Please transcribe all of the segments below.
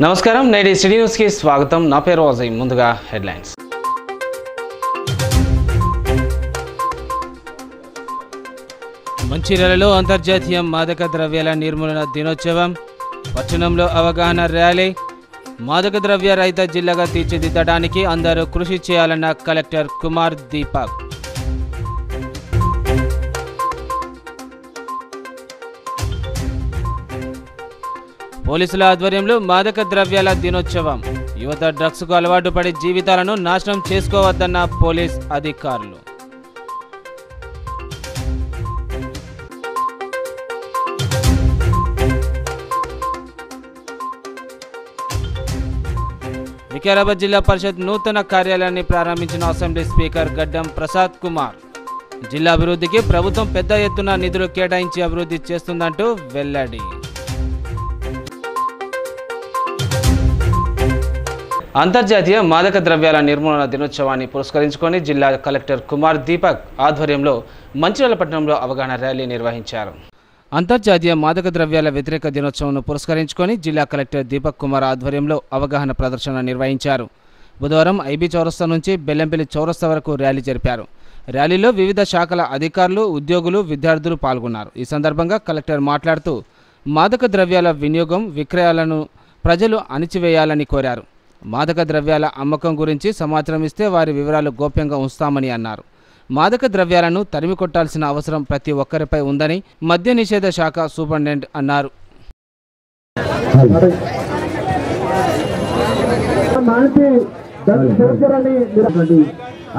నమస్కారం, నేటి సిటీ న్యూస్కి స్వాగతం. నా పేరు అజయ్. ముందుగా హెడ్లైన్స్. మంచిర్యాలలో అంతర్జాతీయ మాదక ద్రవ్యాల నిర్మూలన దినోత్సవం, పట్టణంలో అవగాహన ర్యాలీ. మాదక ద్రవ్య రహిత జిల్లాగా తీర్చిదిద్దడానికి అందరూ కృషి చేయాలన్న కలెక్టర్ కుమార్ దీపక్. పోలీసుల ఆధ్వర్యంలో మాదక ద్రవ్యాల దినోత్సవం. యువత డ్రగ్స్కు అలవాటు పడి జీవితాలను నాశనం చేసుకోవద్దన్న పోలీస్ అధికారులు. వికారాబాద్ జిల్లా పరిషత్ నూతన కార్యాలయాన్ని ప్రారంభించిన అసెంబ్లీ స్పీకర్ గడ్డం ప్రసాద్ కుమార్. జిల్లా అభివృద్ధికి ప్రభుత్వం పెద్ద ఎత్తున నిధులు కేటాయించి అభివృద్ధి చేస్తుందంటూ వెల్లడి. అంతర్జాతీయ మాదక ద్రవ్యాల నిర్మూలన దినోత్సవాన్ని పురస్కరించుకొని జిల్లా కలెక్టర్ కుమార్ దీపక్ ఆధ్వర్యంలో మంచిర్యాల పట్టణంలో అవగాహన ర్యాలీ నిర్వహించారు. అంతర్జాతీయ మాదక ద్రవ్యాల వ్యతిరేక దినోత్సవంను పురస్కరించుకొని జిల్లా కలెక్టర్ దీపక్ కుమార్ ఆధ్వర్యంలో అవగాహన ప్రదర్శన నిర్వహించారు. బుధవారం ఐబీ చౌరస్తా నుంచి బెల్లంపల్లి చౌరస్తా వరకు ర్యాలీ జరిపారు. ర్యాలీలో వివిధ శాఖల అధికారులు, ఉద్యోగులు, విద్యార్థులు పాల్గొన్నారు. ఈ సందర్భంగా కలెక్టర్ మాట్లాడుతూ మాదక ద్రవ్యాల వినియోగం, విక్రయాలను ప్రజలు అణిచివేయాలని కోరారు. మాదక ద్రవ్యాల అమ్మకం గురించి సమాచారం ఇస్తే వారి వివరాలు గోప్యంగా ఉంచుతామని అన్నారు. మాదక ద్రవ్యాలను తరిమి కొట్టాల్సిన అవసరం ప్రతి ఒక్కరిపై ఉందని మద్య నిషేధ శాఖ సూపరింటెండెంట్ అన్నారు.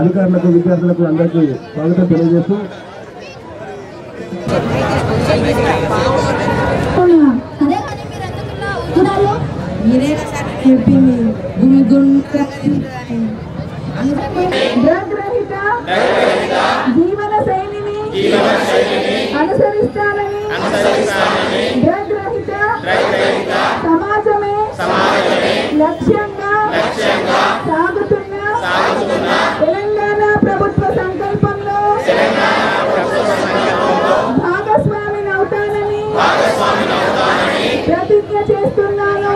అధికారులకు, విద్యార్థులకు అందరికీ స్వాగతం తెలియజేస్తూ జీవన శైలిని అనుసరిస్తానని డ్రగ్ రహిత సమాజమే లక్ష్యంగా సాగుతున్న తెలంగాణ ప్రభుత్వ సంకల్పంలో భాగస్వామిని అవుతానని ప్రతిజ్ఞ చేస్తున్నాను.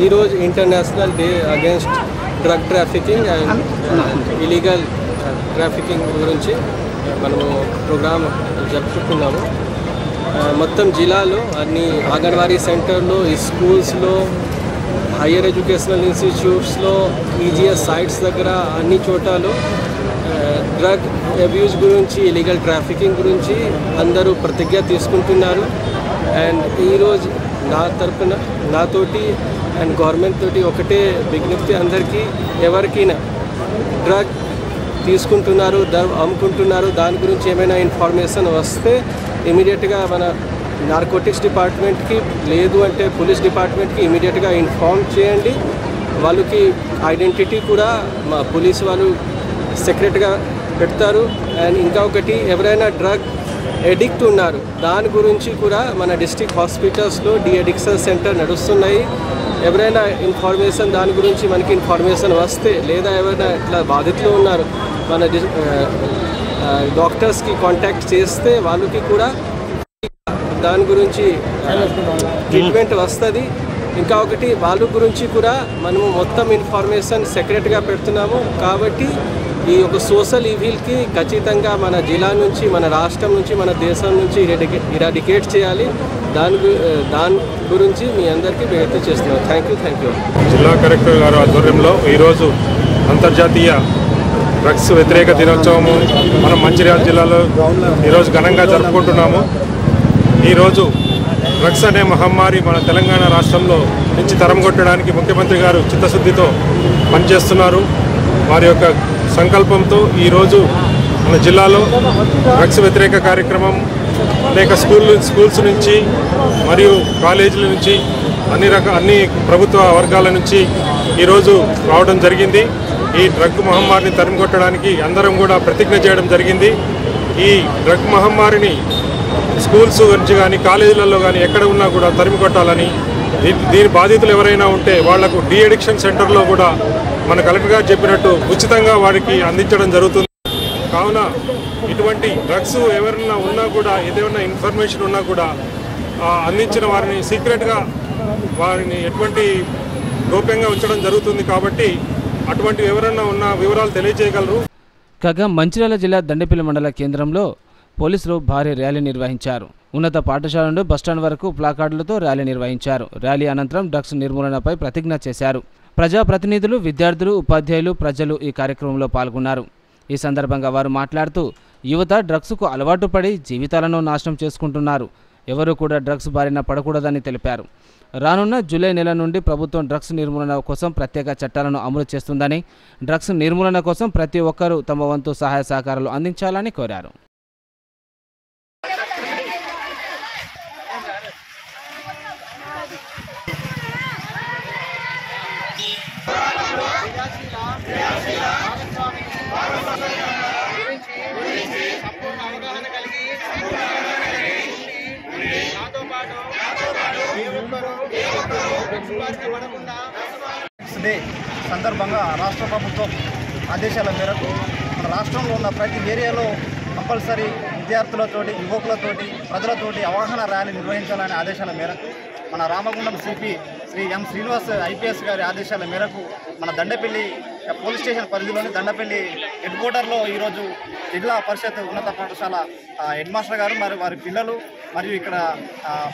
ఈరోజు international day against drug trafficking and illegal trafficking గురించి మనము ప్రోగ్రామ్ జరుపుకుంటున్నాము. మొత్తం జిల్లాలో అన్ని అంగన్వాడీ సెంటర్లో, స్కూల్స్లో, హయ్యర్ ఎడ్యుకేషనల్ ఇన్స్టిట్యూట్స్లో, ఈజీఎస్ సైట్స్ దగ్గర అన్ని చోట్లలో డ్రగ్ అబ్యూస్ గురించి, ఇలీగల్ ట్రాఫికింగ్ గురించి అందరూ ప్రతిజ్ఞ తీసుకుంటున్నారు. అండ్ ఈరోజు నా తరపున నాతోటి అండ్ గవర్నమెంట్ తోటి ఒకటే విజ్ఞప్తి, అందరికీ ఎవరికైనా డ్రగ్ తీసుకుంటున్నారు, డ్రగ్ అమ్ముకుంటున్నారు, దాని గురించి ఏమైనా ఇన్ఫర్మేషన్ వస్తే ఇమీడియట్గా మన నార్కోటిక్స్ డిపార్ట్మెంట్కి, లేదు అంటే పోలీస్ డిపార్ట్మెంట్కి ఇమీడియట్గా ఇన్ఫార్మ్ చేయండి. వాళ్ళకి ఐడెంటిటీ కూడా మా పోలీస్ వాళ్ళు సీక్రెట్గా పెడతారు. అండ్ ఇంకా ఒకటి, ఎవరైనా డ్రగ్ ఎడిక్ట్ ఉన్నారు దాని గురించి కూడా మన డిస్ట్రిక్ట్ హాస్పిటల్స్లో డి అడిక్షన్ సెంటర్ నడుస్తున్నాయి. ఎవరైనా ఇన్ఫర్మేషన్ దాని గురించి మనకి ఇన్ఫర్మేషన్ వస్తే, లేదా ఎవరైనా ఇట్లా బాధితులు ఉన్నారు మన డాక్టర్స్కి కాంటాక్ట్ చేస్తే వాళ్ళకి కూడా దాని గురించి ట్రీట్మెంట్ వస్తుంది. ఇంకా ఒకటి, వాళ్ళ గురించి కూడా మనము మొత్తం ఇన్ఫర్మేషన్ సెక్రెట్గా పెడుతున్నాము. కాబట్టి ఈ ఒక సోషల్ ఈవిల్కి ఖచ్చితంగా మన జిల్లా నుంచి, మన రాష్ట్రం నుంచి, మన దేశం నుంచి ఇరాడికేట్ చేయాలి. దాని గురించి మీ అందరికీ విజ్ఞప్తి చేస్తున్నాను. Thank you. జిల్లా కలెక్టర్ గారు ఆధ్వర్యంలో ఈరోజు అంతర్జాతీయ డ్రగ్స్ వ్యతిరేక దినోత్సవము మనం మంచిర్యాల జిల్లాలో ఈరోజు ఘనంగా జరుపుకుంటున్నాము. ఈరోజు డ్రగ్స్ అనే మహమ్మారి మన తెలంగాణ రాష్ట్రంలో నుంచి తరంగొట్టడానికి ముఖ్యమంత్రి గారు చిత్తశుద్ధితో పనిచేస్తున్నారు. వారి యొక్క సంకల్పంతో ఈరోజు మన జిల్లాలో డ్రగ్స్ వ్యతిరేక కార్యక్రమం అనేక స్కూల్స్ నుంచి మరియు కాలేజీల నుంచి అన్ని ప్రభుత్వ వర్గాల నుంచి ఈరోజు రావడం జరిగింది. ఈ డ్రగ్ మహమ్మారిని తరిమికొట్టడానికి అందరం కూడా ప్రతిజ్ఞ చేయడం జరిగింది. ఈ డ్రగ్ మహమ్మారిని స్కూల్స్ నుంచి కానీ కాలేజీలలో కానీ ఎక్కడ ఉన్నా కూడా తరిమికొట్టాలని, దీని బాధితులు ఎవరైనా ఉంటే వాళ్లకు డీ అడిక్షన్ సెంటర్లో కూడా మన కలెక్టర్ గారు చెప్పినట్టు ఉచితంగా వారికి అందించడం జరుగుతుంది. కావున ఇటువంటి డ్రగ్స్ ఎవరైనా ఉన్నా కూడా, ఏదైనా ఇన్ఫర్మేషన్ ఉన్నా కూడా అందించిన వారిని సీక్రెట్గా వారిని ఎటువంటి గోప్యంగా ఉంచడం జరుగుతుంది. కాబట్టి అటువంటి ఎవరైనా ఉన్న వివరాలు తెలియజేయగలరు. కాగా మంచిర్యాల జిల్లా దండేపల్లి మండల కేంద్రంలో పోలీసులు భారీ ర్యాలీ నిర్వహించారు. ఉన్నత పాఠశాల నుండి బస్టాండ్ వరకు ప్లాకార్డులతో ర్యాలీ నిర్వహించారు. ర్యాలీ అనంతరం డ్రగ్స్ నిర్మూలనపై ప్రతిజ్ఞ చేశారు. ప్రజాప్రతినిధులు, విద్యార్థులు, ఉపాధ్యాయులు, ప్రజలు ఈ కార్యక్రమంలో పాల్గొన్నారు. ఈ సందర్భంగా వారు మాట్లాడుతూ, యువత డ్రగ్స్కు అలవాటు పడి జీవితాలను నాశనం చేసుకుంటున్నారు. ఎవరూ కూడా డ్రగ్స్ బారిన పడకూడదని తెలిపారు. రానున్న జూలై నెల నుండి ప్రభుత్వం డ్రగ్స్ నిర్మూలన కోసం ప్రత్యేక చట్టాలను అమలు చేస్తుందని, డ్రగ్స్ నిర్మూలన కోసం ప్రతి ఒక్కరూ తమ వంతు సహాయ సహకారాలు అందించాలని కోరారు. డే సందర్భంగా రాష్ట్ర ప్రభుత్వం ఆదేశాల మేరకు మన రాష్ట్రంలో ఉన్న ప్రతి ఏరియాలో కంపల్సరీ విద్యార్థులతోటి, యువకులతోటి, ప్రజలతోటి అవగాహన ర్యాలీ నిర్వహించాలనే ఆదేశాల మేరకు మన రామగుండం సిపి శ్రీ ఎం శ్రీనివాస్ ఐపీఎస్ గారి ఆదేశాల మేరకు మన దండపల్లి పోలీస్ స్టేషన్ పరిధిలోని దండపల్లి హెడ్ క్వార్టర్లో ఈరోజు జిల్లా పరిషత్ ఉన్నత పాఠశాల హెడ్ మాస్టర్ గారు మరి వారి పిల్లలు మరియు ఇక్కడ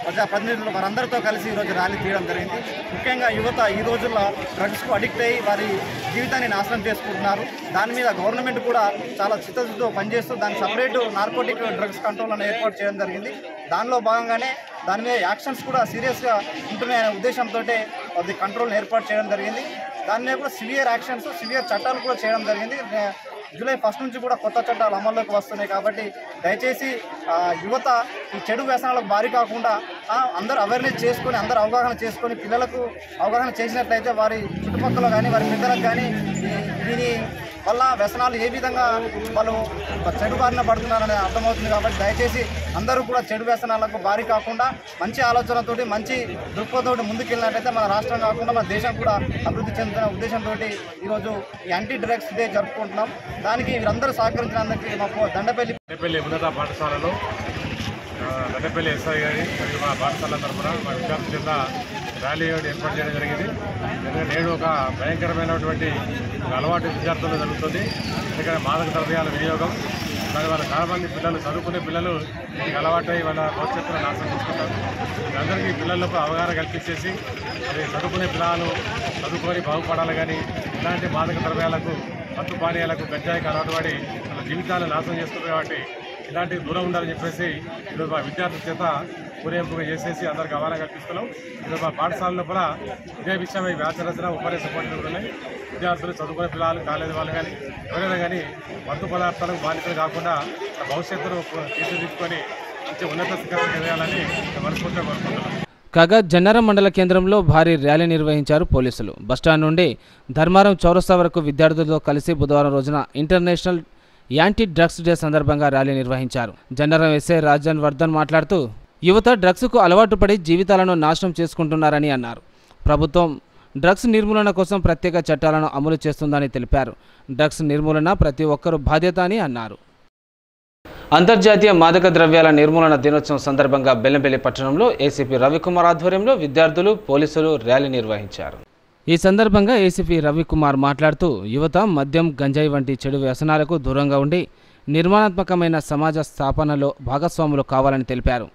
ప్రజాప్రతినిధులు వారందరితో కలిసి ఈరోజు ర్యాలీ తీయడం జరిగింది. ముఖ్యంగా యువత ఈ రోజుల్లో డ్రగ్స్కు అడిక్ట్ అయ్యి వారి జీవితాన్ని నాశనం చేసుకుంటున్నారు. దాని మీద గవర్నమెంట్ కూడా చాలా చిత్తశుద్ధితో పనిచేస్తూ దాని సపరేటు నార్కోటిక్ డ్రగ్స్ కంట్రోల్ అని ఏర్పాటు చేయడం జరిగింది. దానిలో భాగంగానే దాని మీద యాక్షన్స్ కూడా సీరియస్గా ఉంటున్నాయనే ఉద్దేశంతో అది కంట్రోల్ ఏర్పాటు చేయడం జరిగింది. దాని మీద కూడా సివియర్ యాక్షన్స్, సివియర్ చట్టాలు కూడా చేయడం జరిగింది. జూలై 1 నుంచి కూడా కొత్త చట్టాలు అమల్లోకి వస్తున్నాయి. కాబట్టి దయచేసి యువత ఈ చెడు వ్యసనాలకు బారి కాకుండా అందరూ అవేర్నెస్ చేసుకొని, అందరూ అవగాహన చేసుకొని, పిల్లలకు అవగాహన చేసినట్లయితే వారి చుట్టుపక్కల కానీ వారి పెద్దలకు కానీ దీని వల్ల వ్యసనాలు ఏ విధంగా వాళ్ళు చెడు బారిన పడుతున్నారని అర్థమవుతుంది. కాబట్టి దయచేసి అందరూ కూడా చెడు వ్యసనాలకు బారి కాకుండా మంచి ఆలోచనతోటి, మంచి దృక్పథంతో ముందుకెళ్ళినట్లయితే మన రాష్ట్రం కాకుండా మన దేశం కూడా అభివృద్ధి చెందుతున్న ఉద్దేశంతో ఈరోజు ఈ యాంటీ డ్రగ్స్ డే జరుపుకుంటున్నాం. దానికి వీరందరూ సహకరించినందుకు మాకు దండపల్లి ఉన్నత పాఠశాలలో దండపల్లి ఎస్ఐ గారి మరియు మా పాఠశాల తరఫున మా విద్యార్థుల కింద ర్యాలీ ఏర్పాటు చేయడం జరిగింది. ఎందుకంటే నేడు ఒక భయంకరమైనటువంటి అలవాటు విద్యార్థులు జరుగుతుంది. ఎందుకంటే మాదక ద్రవ్యాల వినియోగం, దాని వల్ల చాలామంది పిల్లలు, చదువుకునే పిల్లలు వీటికి అలవాటై వాళ్ళ భవిష్యత్తులో నాశనం చేసుకుంటారు. అందరికీ పిల్లలకు అవగాహన కల్పించేసి మరి చదువుకునే పిల్లలు చదువుకొని బాగుపడాలి, కానీ ఇలాంటి మాదక ద్రవ్యాలకు, మత్తు పానీయాలకు, గంజాయికి అలవాటు పడి వాళ్ళ జీవితాలను నాశనం చేస్తున్నారు. కాబట్టి ఇలాంటివి దూరం ఉండాలని చెప్పేసి ఈరోజు మా విద్యార్థుల చేత ఊరేంపుగా చేసేసి అందరికీ అవగాహన కల్పిస్తున్నాం. ఈరోజు మా పాఠశాలలో కూడా ఇదే విషయమై వ్యాస రచన, ఉపన్యాస పోటీలు కూడా ఉన్నాయి. విద్యార్థులు, చదువుకునే పిల్లలు, కాలేజీ వాళ్ళు కానీ ఎవరైనా కానీ మత్తు పదార్థాలకు బాధితులు కాకుండా భవిష్యత్తును తీర్చిదిద్దుకొని మంచి ఉన్నత శిఖరానికి ఎదగాలని మనస్ఫూర్తిగా కోరుకుంటున్నాం. కాగా జన్నారం మండల కేంద్రంలో భారీ ర్యాలీ నిర్వహించారు పోలీసులు. బస్టాండ్ నుండి ధర్మారం చౌరస్తా వరకు విద్యార్థులతో కలిసి బుధవారం రోజున ఇంటర్నేషనల్ యాంటీ డ్రగ్స్ డే సందర్భంగా ర్యాలీ నిర్వహించారు. జన్నారం ఎస్ఐ రాజన్ వర్ధన్ మాట్లాడుతూ, యువత డ్రగ్స్కు అలవాటు పడి జీవితాలను నాశనం చేసుకుంటున్నారని అన్నారు. ప్రభుత్వం డ్రగ్స్ నిర్మూలన కోసం ప్రత్యేక చట్టాలను అమలు చేస్తుందని తెలిపారు. డ్రగ్స్ నిర్మూలన ప్రతి ఒక్కరూ బాధ్యత అని అన్నారు. అంతర్జాతీయ మాదక ద్రవ్యాల నిర్మూలన దినోత్సవం సందర్భంగా బెల్లంపల్లి పట్టణంలో ఏసీపీ రవికుమార్ ఆధ్వర్యంలో విద్యార్థులు, పోలీసులు ర్యాలీ నిర్వహించారు. ఈ సందర్భంగా ఏసీపీ రవికుమార్ మాట్లాడుతూ, యువత మద్యం, గంజాయి వంటి చెడు వ్యసనాలకు దూరంగా ఉండి నిర్మాణాత్మకమైన సమాజ స్థాపనలో భాగస్వాములు కావాలని తెలిపారు.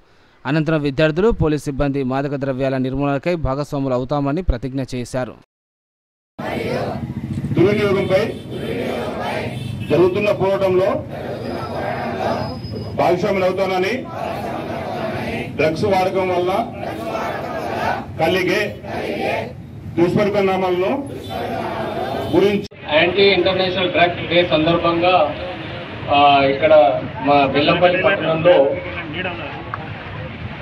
అనంతరం విద్యార్థులు, పోలీస్ సిబ్బంది మాదక ద్రవ్యాల నిర్మూలనకై భాగస్వాములు అవుతామని ప్రతిజ్ఞ చేశారు. దుర్వినియోగంపై జరుగుతున్న పోరాటంలో భాగస్వాములు అవుతానని, డ్రగ్స్ వాడకం వల్ల కలిగే దుష్పరిణామాలను గురించి యాంటీ ఇంటర్నేషనల్ డ్రగ్స్ డే సందర్భంగా ఇక్కడ మా బెల్లంపల్లి పట్టణంలో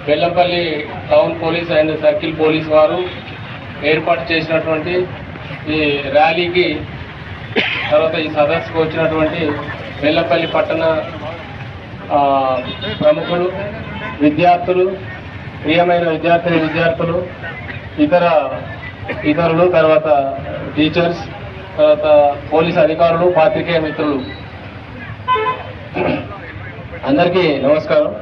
Bellampalli town police and circle police వారు ఏర్పాటు చేసినటువంటి ఈ ర్యాలీకి తర్వాత ఈ సదస్సుకు వచ్చినటువంటి వెల్లపల్లి పట్టణ ప్రముఖులు, విద్యార్థులు, ప్రియమైన విద్యార్థులు, ఇతరులు, తర్వాత టీచర్స్, తర్వాత పోలీస్ అధికారులు, పాత్రికేయ మిత్రులు అందరికీ నమస్కారం.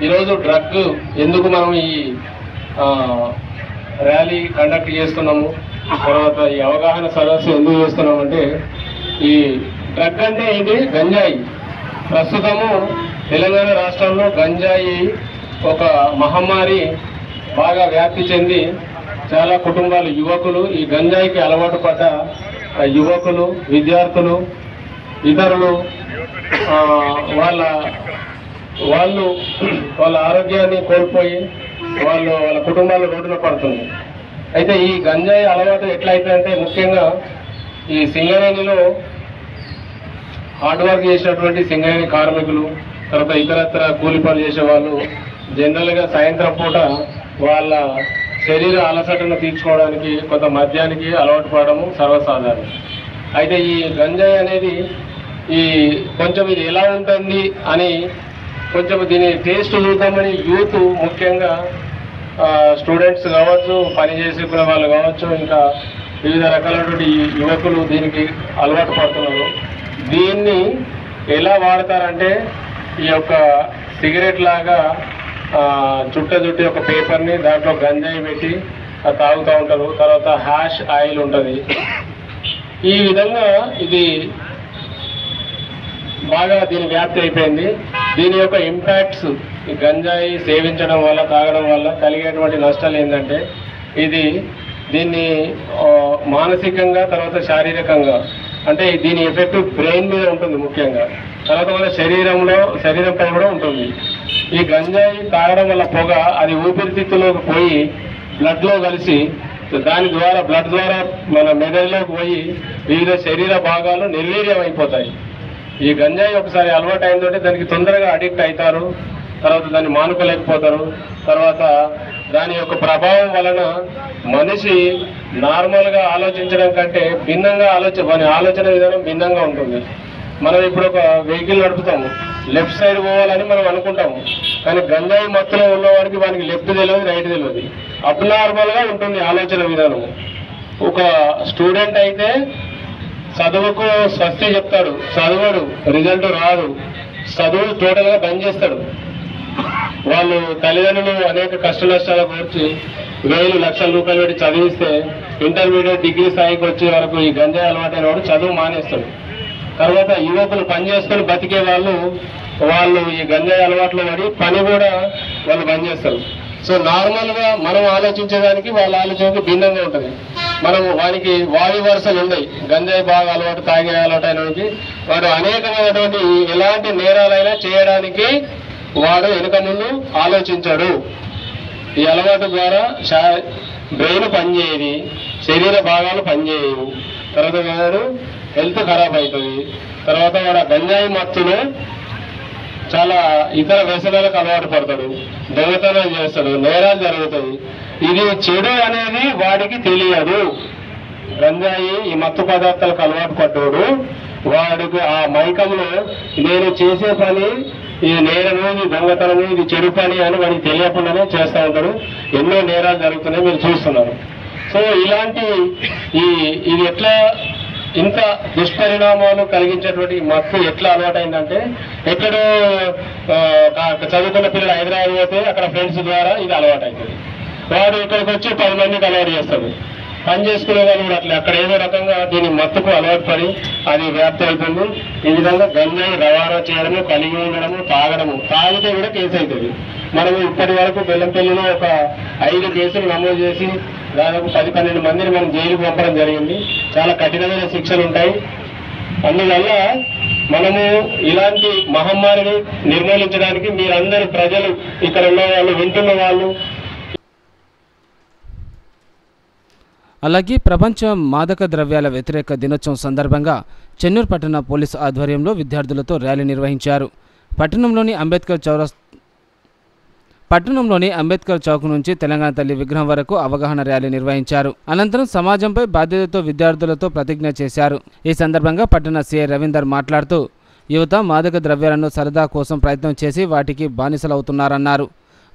ఈరోజు డ్రగ్ ఎందుకు మనం ఈ ర్యాలీ కండక్ట్ చేస్తున్నాము, తర్వాత ఈ అవగాహన సదస్సు ఎందుకు చేస్తున్నామంటే, ఈ డ్రగ్ అంటే ఏంటి? గంజాయి. ప్రస్తుతము తెలంగాణ రాష్ట్రంలో గంజాయి ఒక మహమ్మారి బాగా వ్యాప్తి చెంది చాలా కుటుంబాలు, యువకులు ఈ గంజాయికి అలవాటు పడ్డ యువకులు, విద్యార్థులు, ఇతరులు వాళ్ళ ఆరోగ్యాన్ని కోల్పోయి వాళ్ళ కుటుంబాలు రోడ్డున పడుతుంది. అయితే ఈ గంజాయి అలవాటు ఎట్లయితే ముఖ్యంగా ఈ సింగరేణిలో హార్డ్ వర్క్ చేసినటువంటి సింగరేణి కార్మికులు, తర్వాత ఇతరత్ర కూలి పనులు చేసే వాళ్ళు జనరల్గా సాయంత్రం పూట వాళ్ళ శరీర అలసటను తీర్చుకోవడానికి కొంత మద్యానికి అలవాటు పడము సర్వసాధారణం. అయితే ఈ గంజాయి అనేది కొంచెం ఇది ఎలా ఉంటుంది అని కొంచెం దీని టేస్ట్ చూద్దామని యూత్, ముఖ్యంగా స్టూడెంట్స్ కావచ్చు, పని చేసుకునే వాళ్ళు కావచ్చు, ఇంకా వివిధ రకాలైనటువంటి యువకులు దీనికి అలవాటు పడుతున్నారు. దీన్ని ఎలా వాడతారంటే ఈ యొక్క సిగరెట్ లాగా చుట్టి ఒక పేపర్ని దాంట్లో గంజాయి పెట్టి తాగుతూ ఉంటారు. తర్వాత హ్యాష్ ఆయిల్ ఉంటుంది. ఈ విధంగా ఇది బాగా దీని వ్యాప్తి అయిపోయింది. దీని యొక్క ఇంపాక్ట్స్, ఈ గంజాయి సేవించడం వల్ల, తాగడం వల్ల కలిగేటువంటి నష్టాలు ఏంటంటే, దీన్ని మానసికంగా, తర్వాత శారీరకంగా, అంటే దీని ఎఫెక్ట్ బ్రెయిన్ మీద ఉంటుంది ముఖ్యంగా, తర్వాత మన శరీరంపై కూడా ఉంటుంది. ఈ గంజాయి తాగడం వల్ల పొగ అది ఊపిరితిత్తులోకి పోయి బ్లడ్లో కలిసి దాని ద్వారా బ్లడ్ ద్వారా మన మెదడులోకి పోయి వివిధ శరీర భాగాలు నిర్వీర్యం అయిపోతాయి. ఈ గంజాయి ఒకసారి అలవాటు అయిందంటే దానికి తొందరగా అడిక్ట్ అవుతారు, తర్వాత దాన్ని మానుకోలేకపోతారు. తర్వాత దాని యొక్క ప్రభావం వలన మనిషి నార్మల్గా ఆలోచించడం కంటే భిన్నంగా మన ఆలోచన విధానం భిన్నంగా ఉంటుంది. మనం ఇప్పుడు ఒక వెహికల్ నడుపుతాము, లెఫ్ట్ సైడ్ పోవాలని మనం అనుకుంటాము, కానీ గంజాయి మత్తులో ఉన్నవాడికి వానికి లెఫ్ట్ తెలియదు, రైట్ తెలియదు. అబ్నార్మల్గా ఉంటుంది ఆలోచన విధానం. ఒక స్టూడెంట్ అయితే చదువుకు స్వస్తి చెప్తాడు, చదవడు, రిజల్ట్ రాదు, చదువు టోటల్గా బంద్ చేస్తాడు. వాళ్ళు తల్లిదండ్రులు అనేక కష్ట నష్టాల గురించి వేలు లక్షల రూపాయలు పెట్టి చదివిస్తే ఇంటర్మీడియట్ డిగ్రీ స్థాయికి వచ్చే వరకు ఈ గంజాయి అలవాటైన వాడు చదువు మానేస్తాడు. తర్వాత యువకులు పని చేసుకొని బతికే వాళ్ళు ఈ గంజాయి అలవాట్లో పడి పని కూడా వాళ్ళు బంద్ చేస్తారు. సో నార్మల్గా మనం ఆలోచించేదానికి వాళ్ళ ఆలోచనకి భిన్నంగా ఉంటుంది. వానికి వాయు వరుసలు ఉన్నాయి. గంజాయి బాగా అలవాటు, తాగే అలవాటు అయినకి వాడు అనేకమైనటువంటి ఎలాంటి నేరాలైనా చేయడానికి వాడు వెనుక ముందు ఆలోచించాడు. ఈ అలవాటు ద్వారా బ్రెయిన్ పనిచేయదు, శరీర భాగాలు పనిచేయవు, తర్వాత వాడు హెల్త్ ఖరాబ్ అవుతుంది. తర్వాత వాడు గంజాయి మత్తులో చాలా ఇతర వ్యసనాలకు అలవాటు పడతాడు, దొంగతనాలు చేస్తాడు, నేరాలు జరుగుతాయి. ఇది చెడు అనేది వాడికి తెలియదు. గంజాయి ఈ మత్తు పదార్థాలకు అలవాటు పడ్డాడు, వాడికి ఆ మైకంలో నేను చేసే పని ఇది నేరము, ఇది దొంగతనము, ఇది చెడు పని అని వాడికి తెలియకుండానే చేస్తూ ఉంటాడు. ఎన్నో నేరాలు జరుగుతున్నాయి, మీరు చూస్తున్నారు. సో ఇలాంటి ఇది ఎట్లా ఇంత దుష్పరిణామాలు కలిగించేటువంటి మత్తు ఎట్లా అలవాటైందంటే, ఎక్కడో చదువుకున్న పిల్లలు హైదరాబాద్ పోతే అక్కడ ఫ్రెండ్స్ ద్వారా ఇది అలవాటు అవుతుంది. వాడు ఇక్కడికి వచ్చి 10 మందికి అలవాటు చేస్తాడు. పని చేసుకునే వాళ్ళు కూడా అట్లా అక్కడ ఏదో రకంగా దీని మత్తుకు అలవాటు పడి అది వ్యాప్తి అవుతుంది. ఈ విధంగా గంజాయి రవాణా చేయడము, కలిగి ఉండడము, తాగితే కూడా కేసు అవుతుంది. మనం ఇప్పటి వరకు బెల్లంపల్లిలో ఒక 5 కేసులు నమోదు చేసి దాదాపు 10-12 మందిని మనం జైలుకు పంపడం జరిగింది. చాలా కఠినమైన శిక్షలు ఉంటాయి. అందువల్ల మనము ఇలాంటి మహమ్మారిని నిర్మూలించడానికి మీరందరూ ప్రజలు, ఇక్కడ ఉన్న వాళ్ళు, వింటున్న వాళ్ళు, అలాగే ప్రపంచ మాదక ద్రవ్యాల వ్యతిరేక దినోత్సవం సందర్భంగా చెన్నూరు పట్టణ పోలీసు ఆధ్వర్యంలో విద్యార్థులతో ర్యాలీ నిర్వహించారు. పట్టణంలోని పట్టణంలోని అంబేద్కర్ చౌక్ నుంచి తెలంగాణ తల్లి విగ్రహం వరకు అవగాహన ర్యాలీ నిర్వహించారు. అనంతరం సమాజంపై బాధ్యతతో విద్యార్థులతో ప్రతిజ్ఞ చేశారు. ఈ సందర్భంగా పట్టణ సీఐ రవీందర్ మాట్లాడుతూ యువత మాదక ద్రవ్యాలను సరదా కోసం ప్రయత్నం చేసి వాటికి బానిసలవుతున్నారన్నారు.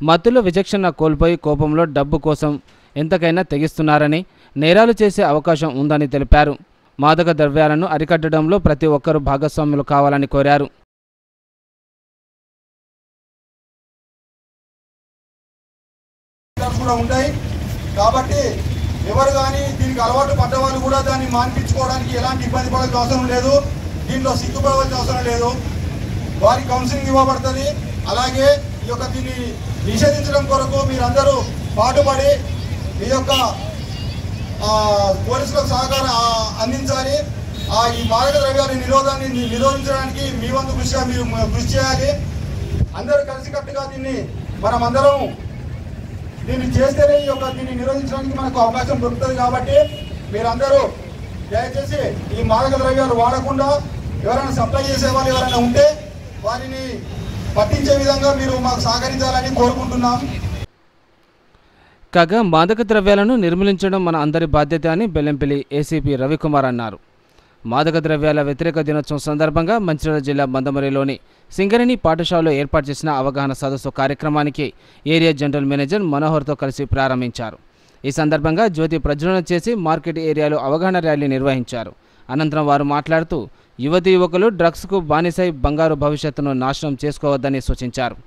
మత్తులో విచక్షణ కోల్పోయి కోపంలో డబ్బు కోసం ఎంతకైనా తెగిస్తున్నారని, నేరాలు చేసే అవకాశం ఉందని తెలిపారు. మాదక ద్రవ్యాలను అరికట్టడంలో ప్రతి ఒక్కరూ భాగస్వాములు కావాలని కోరారు. కూడా ఉంటాయి కాబట్టి ఎవరు కానీ దీనికి అలవాటు పడ్డవాళ్ళు కూడా దాన్ని మాన్పించుకోవడానికి ఎలాంటి ఇబ్బంది పడాల్సిన అవసరం లేదు. దీంట్లో సిగ్గుపడవలసిన అవసరం లేదు. వారికి కౌన్సిలింగ్ ఇవ్వబడుతుంది. అలాగే ఈ యొక్క దీన్ని నిషేధించడం కొరకు మీరందరూ పాటుపడి ఈ యొక్క పోలీసులకు సహకారం అందించాలి. ఈ మాదక ద్రవ్యాల నిరోధించడానికి మీ వంతు కృషిగా మీరు కృషి చేయాలి. అందరూ కలిసికట్టుగా మనమందరం దీన్ని చేస్తేనే దీన్ని నిరోధించడానికి మనకు అవకాశం దొరుకుతుంది. కాబట్టి మీరందరూ దయచేసి ఈ మాదక ద్రవ్యాలు వాడకుండా ఎవరైనా సప్లై చేసే వాళ్ళు ఎవరైనా ఉంటే వారిని పట్టించే విధంగా మీరు మాకు సహకరించాలని కోరుకుంటున్నాం. కాగా మాదక ద్రవ్యాలను నిర్మూలించడం మన అందరి బాధ్యత అని బెల్లంపల్లి ఏసీపీ రవికుమార్ అన్నారు. మాదక ద్రవ్యాల వ్యతిరేక దినోత్సవం సందర్భంగా మంచిర్యాల జిల్లా మందమరిలోని సింగరేణి పాఠశాలలో ఏర్పాటు చేసిన అవగాహన సదస్సు కార్యక్రమానికి ఏరియా జనరల్ మేనేజర్ మనోహర్తో కలిసి ప్రారంభించారు. ఈ సందర్భంగా జ్యోతి ప్రజ్వలన చేసి మార్కెట్ ఏరియాలో అవగాహన ర్యాలీ నిర్వహించారు. అనంతరం వారు మాట్లాడుతూ యువతీ యువకులు డ్రగ్స్కు బానిసై బంగారు భవిష్యత్తును నాశనం చేసుకోవద్దని సూచించారు.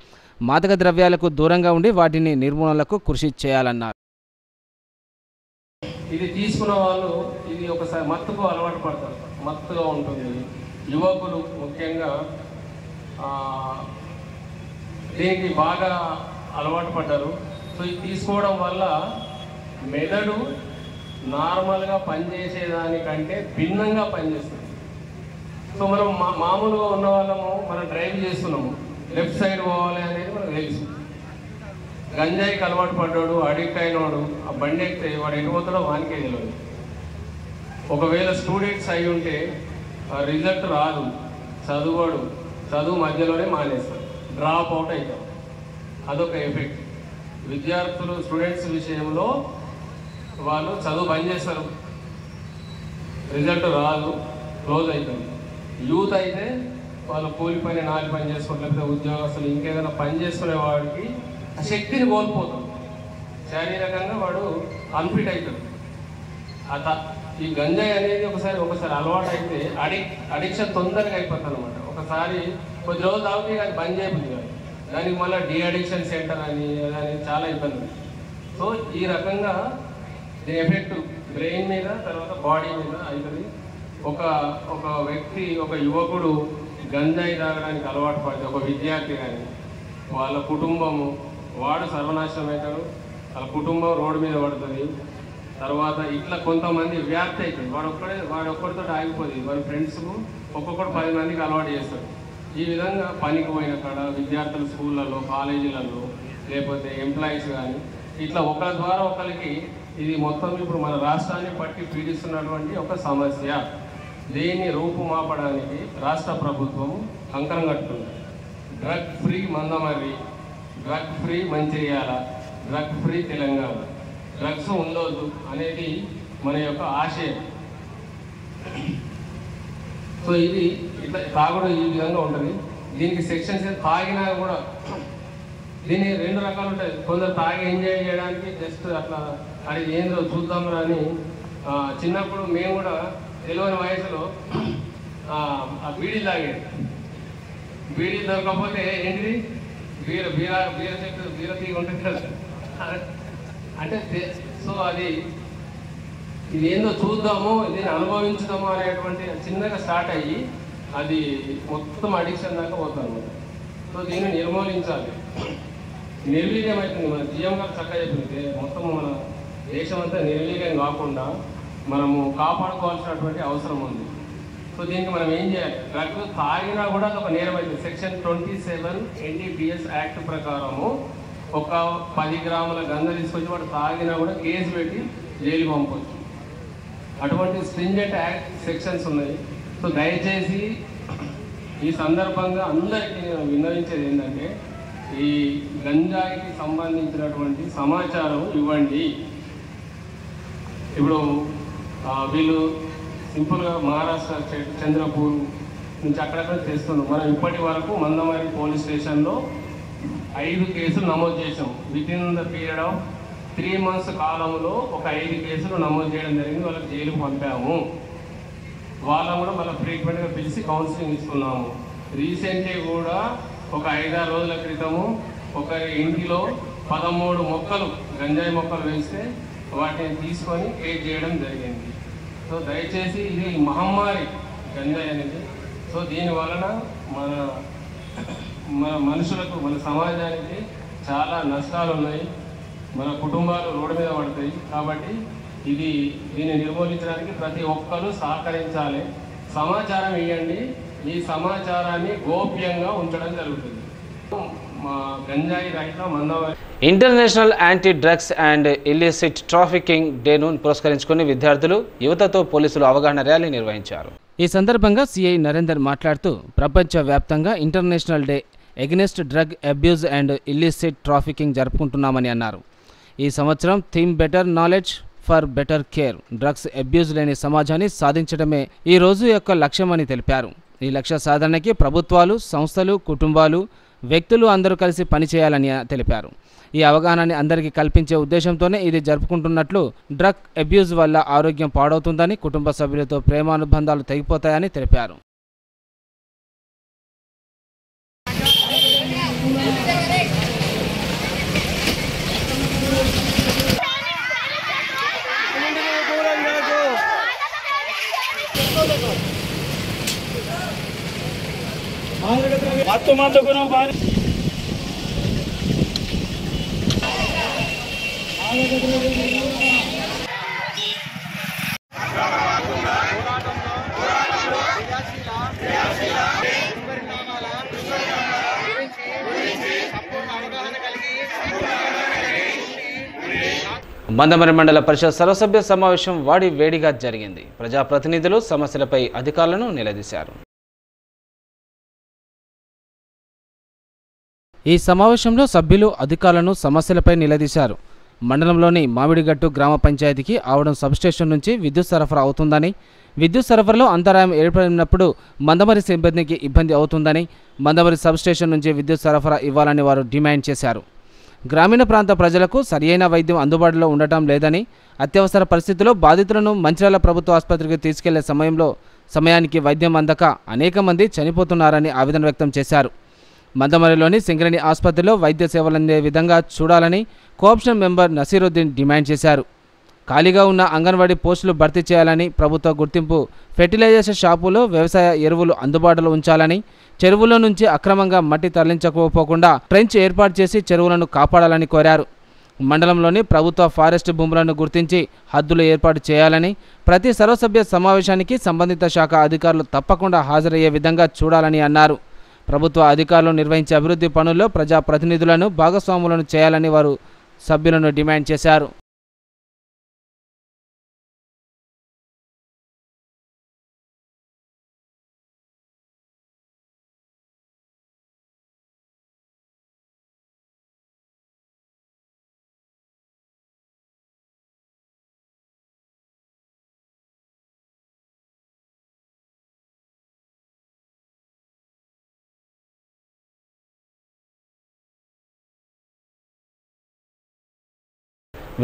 మాదక ద్రవ్యాలకు దూరంగా ఉండి వాటిని నిర్మూలనకు కృషి చేయాలన్నారు. ఇది తీసుకున్న వాళ్ళు ఇది ఒకసారి మత్తుకు అలవాటు పడతారు. మత్తుగా ఉంటుంది. యువకులు ముఖ్యంగా దీనికి బాగా అలవాటు పడ్డారు. సో ఇది తీసుకోవడం వల్ల మెదడు నార్మల్గా పనిచేసేదానికంటే భిన్నంగా పనిచేస్తుంది. సో మనం మామూలుగా ఉన్న వాళ్ళము మనం డ్రైవ్ చేస్తున్నాము, లెఫ్ట్ సైడ్ పోవాలి అనేది మనకు తెలుసు. గంజాయికి అలవాటు పడ్డాడు, అడిక్ట్ అయినవాడు ఆ బండి ఎక్కితే వాడు ఎటు పోతాడో వానికే తెలియదు. ఒకవేళ స్టూడెంట్స్ అయి ఉంటే రిజల్ట్ రాదు, చదువు మధ్యలోనే మానేస్తారు, డ్రాప్ అవుట్ అవుతారు. అదొక ఎఫెక్ట్. విద్యార్థులు స్టూడెంట్స్ విషయంలో వాళ్ళు చదువు బంద్ చేస్తారు, రిజల్ట్ రాదు, క్లోజ్ అవుతుంది. యూత్ అయితే వాళ్ళు కూలి పని, నాలి పని చేసుకుంటారు, లేకపోతే ఉద్యోగస్తులు ఇంకేదైనా పని చేసుకునే వాడికి ఆ శక్తిని కోల్పోతాడు. శారీరకంగా వాడు అన్ఫిట్ అవుతాడు. ఈ గంజాయి అనేది ఒకసారి అలవాటు అయితే అడిక్షన్ తొందరగా అయిపోతుంది అనమాట. ఒకసారి కొద్ది రోజులు తాగితే అది బంద్ చేయబుద్ది కాదు. దానికి మళ్ళీ డీఅడిక్షన్ సెంటర్ అని చాలా ఇబ్బంది ఉంది. సో ఈ రకంగా దీని ఎఫెక్ట్ బ్రెయిన్ మీద, తర్వాత బాడీ మీద అవుతుంది. ఒక వ్యక్తి, ఒక యువకుడు గంజాయి తాగడానికి అలవాటు పడితే, ఒక విద్యార్థి కానీ వాళ్ళ కుటుంబము వాడు సర్వనాశనం అవుతాడు, వాళ్ళ కుటుంబం రోడ్డు మీద పడుతుంది. తర్వాత ఇట్లా కొంతమంది వ్యాప్తి అవుతుంది. వాడొక్కడితో ఆగిపోతుంది. వాళ్ళ ఫ్రెండ్స్కు ఒక్కొక్కడు 10 మందికి అలవాటు చేస్తాడు. ఈ విధంగా పనికి పోయిన కాడ విద్యార్థులు స్కూళ్ళలో, కాలేజీలలో, లేకపోతే ఎంప్లాయీస్ కానీ ఇట్లా ఒకరి ద్వారా ఒకరికి ఇది మొత్తం ఇప్పుడు మన రాష్ట్రాన్ని పట్టి పీడిస్తున్నటువంటి ఒక సమస్య. దీన్ని రూపుమాపడానికి రాష్ట్ర ప్రభుత్వం కంకణం కట్టుతుంది. Drug free Mandamarri, drug free Mancherial, drug free Telangana, drugs ఉండొద్దు అనేది మన యొక్క ఆశయం. సో ఇది ఇట్లా తాగడం ఈ విధంగా ఉంటుంది. దీనికి సెక్షన్స్ తాగినా కూడా దీన్ని 2 రకాలు ఉంటాయి. కొందరు తాగి ఎంజాయ్ చేయడానికి జస్ట్ అట్లా అది ఏందో చూద్దాం అని చిన్నప్పుడు మేము కూడా తెలియని వయసులో ఆ బీడీలు తాగేది. బీడీ దొరకకపోతే ఏంటిది బీర చెట్టు బీర తీగ ఉంటుంది కదా అంటే. సో అది ఇది ఏందో చూద్దాము, దీన్ని అనుభవించుదాము అనేటువంటి చిన్నగా స్టార్ట్ అయ్యి అది మొత్తం అడిక్షన్ దాకా పోతుంది అనమాట. సో దీన్ని నిర్మూలించాలి. నిర్వీర్యమవుతుంది. మన జీఎం గారు చక్కగా చెప్పింది, మొత్తం మన దేశం అంతా నిర్వీర్యం కాకుండా మనము కాపాడుకోవాల్సినటువంటి అవసరం ఉంది. సో దీనికి మనం ఏం చేయాలి? డ్రగ్ తాగినా కూడా అదొక నేరం అవుతుంది. సెక్షన్ 27 NDPS యాక్ట్ ప్రకారము ఒక 10 గ్రాముల గంజ తీసుకొచ్చి వాడు తాగినా కూడా కేసు పెట్టి జైలు పంపవచ్చు. అటువంటి స్ట్రింజెంట్ యాక్ట్ సెక్షన్స్ ఉన్నాయి. సో దయచేసి ఈ సందర్భంగా అందరికీ నేను విన్నవించేది ఏంటంటే, ఈ గంజాయికి సంబంధించినటువంటి సమాచారం ఇవ్వండి. ఇప్పుడు వీళ్ళు సింపుల్గా మహారాష్ట్ర చంద్రపూర్ నుంచి అక్కడక్కడ చేస్తున్నారు. మనం ఇప్పటి వరకు మందమరి పోలీస్ స్టేషన్లో 5 కేసులు నమోదు చేసాం. Within the period of 3 months కాలంలో ఒక 5 కేసులు నమోదు చేయడం జరిగింది. వాళ్ళకి జైలుకు పంపాము. వాళ్ళని కూడా మళ్ళీ ఫ్రీక్వెంట్గా పిలిచి కౌన్సిలింగ్ ఇస్తున్నాము. రీసెంట్లీ కూడా ఒక 5-6 రోజుల క్రితము ఒకరి ఇంటిలో 13 మొక్కలు గంజాయి మొక్కలు వేస్తే వాటిని తీసుకొని కేర్ చేయడం జరిగింది. సో దయచేసి ఇది మహమ్మారి గంజాయి అనేది. సో దీని వలన మన మనుషులకు మన సమాజానికి చాలా నష్టాలు ఉన్నాయి. మన కుటుంబాలు రోడ్డు మీద పడతాయి. కాబట్టి దీన్ని నిర్మూలించడానికి ప్రతి ఒక్కరూ సహకరించాలి. సమాచారం ఇవ్వండి. ఈ సమాచారాన్ని గోప్యంగా ఉంచడం జరుగుతుంది. మా గంజాయి రహిత Mandamarri international anti drugs and illicit trafficking డేను పురస్కరించుకుని విద్యార్థులు యువతతో పోలీసులు అవగాహన ర్యాలీ నిర్వహించారు. ఈ సందర్భంగా సిఐ నరేందర్ మాట్లాడుతూ ప్రపంచవ్యాప్తంగా international day against drug abuse and illicit trafficking జరుపుకుంటున్నామని అన్నారు. ఈ సంవత్సరం theme better knowledge for better care, drugs abuse లేని సమాజాన్ని సాధించడమే ఈ రోజు యొక్క లక్ష్యమని తెలిపారు. ఈ లక్ష్య సాధనకి ప్రభుత్వాలు, సంస్థలు, కుటుంబాలు, వ్యక్తులు అందరూ కలిసి పనిచేయాలని తెలిపారు. ఈ అవగాహనని అందరికీ కల్పించే ఉద్దేశంతోనే ఇది జరుపుకుంటున్నట్లు, డ్రగ్ అబ్యూజ్ వల్ల ఆరోగ్యం పాడవుతుందని, కుటుంబ సభ్యులతో ప్రేమానుబంధాలు తెగిపోతాయని తెలిపారు. మందమరి మండల పరిషత్ సర్వసభ్య సమావేశం వాడి వేడిగా జరిగింది. ప్రజాప్రతినిధులు సమస్యలపై అధికారులను నిలదీశారు. ఈ సమావేశంలో సభ్యులు అధికారులను సమస్యలపై నిలదీశారు. మండలంలోని మామిడిగట్టు గ్రామ పంచాయతీకి ఆవడం సబ్స్టేషన్ నుంచి విద్యుత్ సరఫరా అవుతుందని, విద్యుత్ సరఫరాలో అంతరాయం ఏర్పడినప్పుడు మందమరి సిబ్బందికి ఇబ్బంది అవుతుందని, మందమరి సబ్స్టేషన్ నుంచి విద్యుత్ సరఫరా ఇవ్వాలని వారు డిమాండ్ చేశారు. గ్రామీణ ప్రాంత ప్రజలకు సరియైన వైద్యం అందుబాటులో ఉండటం లేదని, అత్యవసర పరిస్థితుల్లో బాధితులను మంచిర్యాల ప్రభుత్వ ఆసుపత్రికి తీసుకెళ్లే సమయానికి వైద్యం అందక అనేక మంది చనిపోతున్నారని ఆవేదన వ్యక్తం చేశారు. మందమరిలోని సింగరేణి ఆసుపత్రిలో వైద్య సేవలందే విధంగా చూడాలని కోఆప్షన్ మెంబర్ నసీరుద్దీన్ డిమాండ్ చేశారు. ఖాళీగా ఉన్న అంగన్వాడీ పోస్టులు భర్తీ చేయాలని, ప్రభుత్వ గుర్తింపు ఫెర్టిలైజేషన్ షాపులో వ్యవసాయ ఎరువులు అందుబాటులో ఉంచాలని, చెరువుల నుంచి అక్రమంగా మట్టి తరలించకపోకుండా ట్రెంచ్ ఏర్పాటు చేసి చెరువులను కాపాడాలని కోరారు. మండలంలోని ప్రభుత్వ ఫారెస్ట్ భూములను గుర్తించి హద్దులు ఏర్పాటు చేయాలని, ప్రతి సర్వసభ్య సమావేశానికి సంబంధిత శాఖ అధికారులు తప్పకుండా హాజరయ్యే విధంగా చూడాలని అన్నారు. ప్రభుత్వ అధికారులు నిర్వహించే అభివృద్ధి పనుల్లో ప్రజాప్రతినిధులను భాగస్వాములను చేయాలని వారు సభ్యులను డిమాండ్ చేశారు.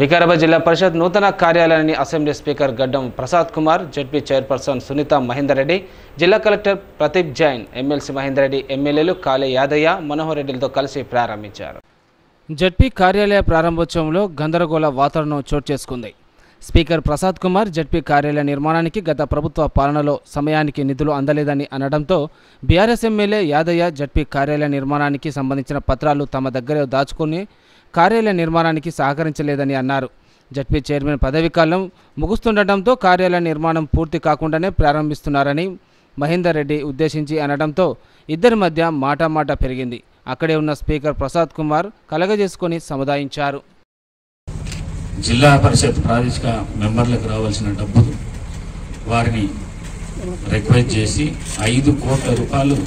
వికారాబాద్ జిల్లా పరిషత్ నూతన కార్యాలయాన్ని అసెంబ్లీ స్పీకర్ గడ్డం ప్రసాద్ కుమార్, జడ్పీ చైర్పర్సన్ సునీత మహేందర్ రెడ్డి, జిల్లా కలెక్టర్ ప్రదీప్ జైన్, ఎమ్మెల్సీ మహేందర్ రెడ్డి, ఎమ్మెల్యేలు కాళే యాదయ్య, మనోహర్ రెడ్డిలతో కలిసి ప్రారంభించారు. జడ్పీ కార్యాలయ ప్రారంభోత్సవంలో గందరగోళ వాతావరణం చోటు చేసుకుంది. స్పీకర్ ప్రసాద్ కుమార్ జడ్పీ కార్యాలయ నిర్మాణానికి గత ప్రభుత్వ పాలనలో సమయానికి నిధులు అందలేదని అనడంతో బీఆర్ఎస్ ఎమ్మెల్యే యాదయ్య జడ్పీ కార్యాలయ నిర్మాణానికి సంబంధించిన పత్రాలు తమ దగ్గరే దాచుకుని కార్యాలయ నిర్మాణానికి సహకరించలేదని అన్నారు. జడ్పీ చైర్మన్ పదవీకాలం ముగుస్తుండటంతో కార్యాలయ నిర్మాణం పూర్తి కాకుండానే ప్రారంభిస్తున్నారని మహేందర్ రెడ్డి ఉద్దేశించి అనడంతో ఇద్దరి మధ్య మాటామాట పెరిగింది. అక్కడే ఉన్న స్పీకర్ ప్రసాద్ కుమార్ కలగజేసుకొని సముదాయించారు. జిల్లా పరిషత్ ప్రాదేశిక మెంబర్లకు రావాల్సిన డబ్బులు వారిని రిక్వెస్ట్ చేసి 5 కోట్ల రూపాయలు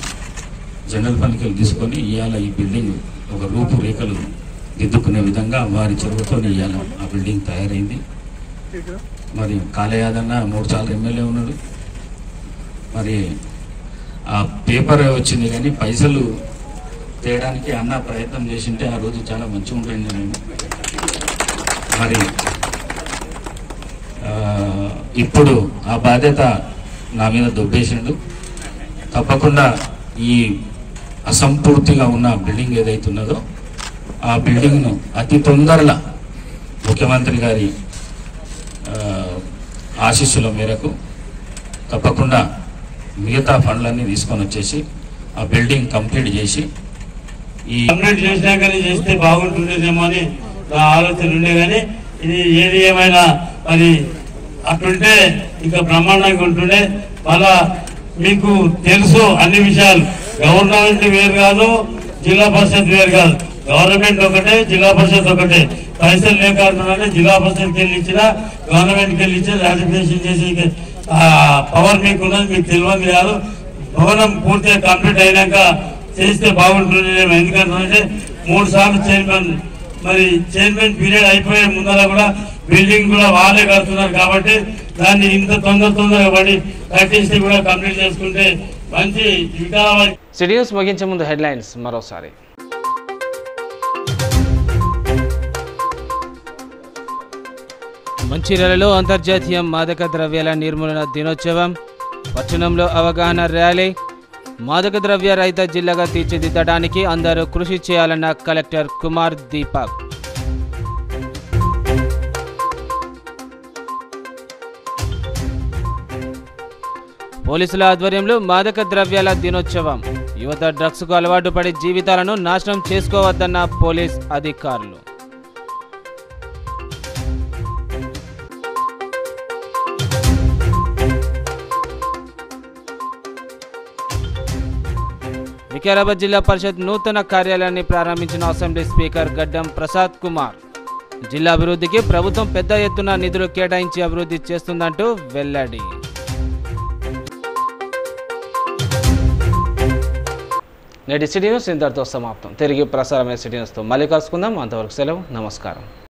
జనరల్ ఫండ్కి తీసుకొని ఇవాళ ఈ బిల్డింగ్ ఒక రూపురేఖలు దిద్దుకునే విధంగా వారి చొరవతో ఇవాళ ఆ బిల్డింగ్ తయారైంది. మరి కాళయాదన్న 3 సార్లు ఎమ్మెల్యే ఉన్నాడు. మరి ఆ పేపర్ వచ్చింది కానీ పైసలు తేయడానికి అన్న ప్రయత్నం చేసింటే ఆ రోజు చాలా మంచిగా ఉంటుంది. నేను మరి ఇప్పుడు ఆ బాధ్యత నా మీద దొబ్బేసిండు. తప్పకుండా ఈ అసంపూర్తిగా ఉన్న బిల్డింగ్ ఏదైతే ఉన్నదో ఆ బిల్డింగ్ను అతి తొందరలో ముఖ్యమంత్రి గారి ఆశీస్సుల మేరకు తప్పకుండా మిగతా ఫండ్లన్నీ తీసుకొని వచ్చేసి ఆ బిల్డింగ్ కంప్లీట్ చేసి కంప్లీట్ చేసినాకనే చేస్తే బాగుంటుందేమో అని నా ఆలోచన ఉండే. కానీ ఇది ఏది ఏమైనా మరి అట్లుంటే ఇంకా బ్రహ్మాండంగా ఉంటుండే. మళ్ళా మీకు తెలుసు అన్ని విషయాలు, గవర్నమెంట్ వేరు కాదు, జిల్లా పరిషత్ వేరు కాదు. గవర్నమెంట్ ఒకటే, జిల్లా పరిషత్ ఒకటే. పైసలు లేకుండా జిల్లా పరిషత్కి వెళ్ళి ఇచ్చినా గవర్నమెంట్కి వెళ్ళి ఇచ్చిన రాటిఫికేషన్ చేసి పవర్ మీకు ఉన్నది, మీకు తెలియదు కాదు. భవనం పూర్తిగా కంప్లీట్ అయినాక చేస్తే బాగుంటుంది. ఎందుకంటే 3 సార్లు చైర్మన్, మరి చైర్మన్ పీరియడ్ అయిపోయే ముందర కూడా బిల్డింగ్ కూడా వాళ్ళే కడుతున్నారు. కాబట్టి దాన్ని ఇంత తొందరగా పడి కట్టేసి కూడా కంప్లీట్ చేసుకుంటే మంచి వికారాబాద్. సిటీ న్యూస్ ముగించే ముందు హెడ్లైన్స్ మరోసారి. మంచిర్యాలలో అంతర్జాతీయ మాదక ద్రవ్యాల నిర్మూలన దినోత్సవం, పట్టణంలో అవగాహన ర్యాలీ. మాదక ద్రవ్య రహిత జిల్లాగా తీర్చిదిద్దడానికి అందరూ కృషి చేయాలన్న కలెక్టర్ కుమార్ దీపక్. పోలీసుల ఆధ్వర్యంలో మాదక ద్రవ్యాల దినోత్సవం. యువత డ్రగ్స్కు అలవాటు పడి జీవితాలను నాశనం చేసుకోవద్దన్న పోలీస్ అధికారులు. వికారాబాద్ జిల్లా పరిషత్ నూతన కార్యాలయాన్ని ప్రారంభించిన అసెంబ్లీ స్పీకర్ గడ్డం ప్రసాద్ కుమార్. జిల్లా అభివృద్ధికి ప్రభుత్వం పెద్ద ఎత్తున నిధులు కేటాయించి అభివృద్ధి చేస్తుందంటూ వెల్లడి. నేటి సిటీ న్యూస్ ఇంతటితో సమాప్తం. తిరిగి ప్రసారమైన సిటీ న్యూస్తో మళ్ళీ కలుసుకుందాం. అంతవరకు సెలవు. నమస్కారం.